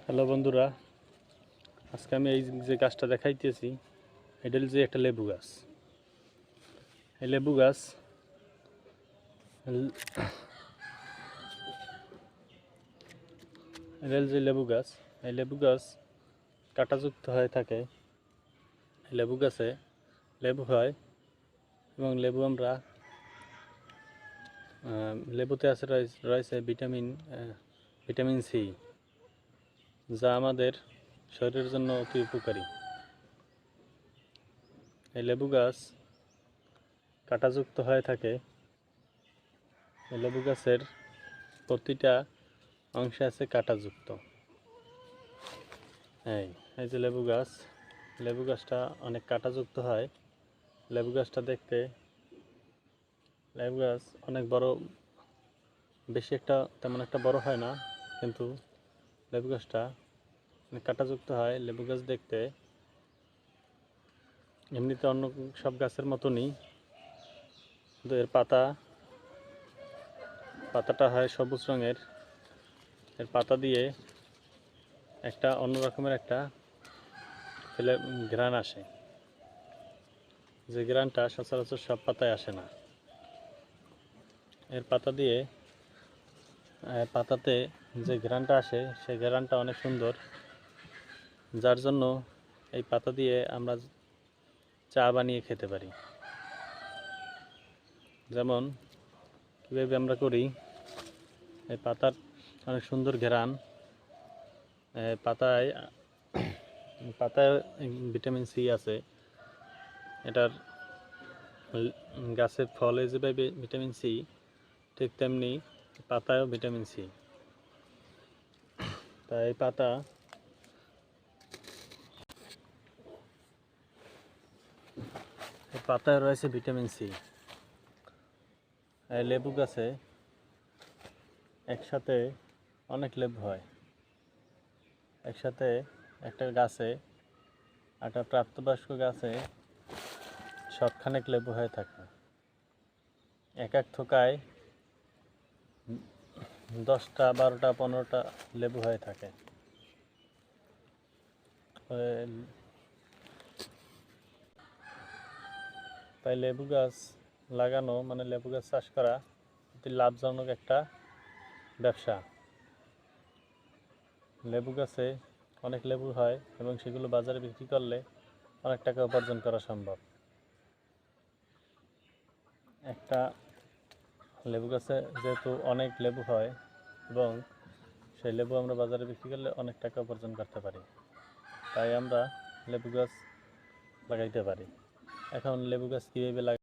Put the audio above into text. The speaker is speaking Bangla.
হ্যালো বন্ধুরা, আজকে আমি এই যে গাছটা দেখাইতেছি এটা হচ্ছে একটা লেবু গাছ। এই লেবু গাছ এটা যে লেবু গাছ, এই লেবু গাছ কাঁটাযুক্ত হয়ে থাকে। লেবু গাছে লেবু হয় এবং লেবু আমরা লেবুতে আছে রয়েছে ভিটামিন সি, যা আমাদের শরীরের জন্য অতি উপকারী। এই লেবু গাছ কাঁটাযুক্ত হয়ে থাকে। এই লেবু গাছের প্রতিটা অংশে আছে কাঁটাযুক্ত। এই যে লেবু গাছ, লেবু গাছটা অনেক কাঁটাযুক্ত হয়। লেবু গাছটা দেখতে, লেবু গাছ অনেক বড়, বেশি একটা তেমন একটা বড় হয় না, কিন্তু লেবু গাছটা অনেক কাঁটাযুক্ত হয়। লেবু গাছ দেখতে এমনিতে অন্য সব গাছের মতনই, কিন্তু এর পাতাটা হয় সবুজ রঙের। এর পাতা দিয়ে একটা অন্য রকমের একটা ঘ্রাণ আসে, যে ঘ্রাণটা সচরাচর সব পাতায় আসে না। এর পাতাতে যে ঘ্রাণটা আসে সেই ঘ্রাণটা অনেক সুন্দর, যার জন্য এই পাতা দিয়ে আমরা চা বানিয়ে খেতে পারি। যেমন কীভাবে আমরা করি, এই পাতার অনেক সুন্দর ঘ্রাণ। পাতায় ভিটামিন সি আছে। এটার গাছের ফলে যেভাবে ভিটামিন সি, ঠিক তেমনি পাতায়ও ভিটামিন সি। তাই এই পাতায় রয়েছে ভিটামিন সি। এই লেবু গাছে একসাথে অনেক লেবু হয়। একসাথে একটা গাছে, একটা প্রাপ্তবয়স্ক গাছে শতখানেক লেবু হয়ে থাকে। এক এক থোকায় 10টা 12টা 15টা লেবু হয়ে থাকে। তাই লেবু গাছ লাগানো মানে লেবু গাছ চাষ করা অতি লাভজনক একটা ব্যবসা। লেবু গাছে অনেক লেবু হয় এবং সেগুলো বাজারে বিক্রি করলে অনেক টাকা উপার্জন করা সম্ভব। একটা লেবু গাছে যেহেতু অনেক লেবু হয় এবং সেই লেবু আমরা বাজারে বিক্রি করলে অনেক টাকা উপার্জন করতে পারি, তাই আমরা লেবু গাছ লাগাইতে পারি। এখন লেবু গাছ কীভাবে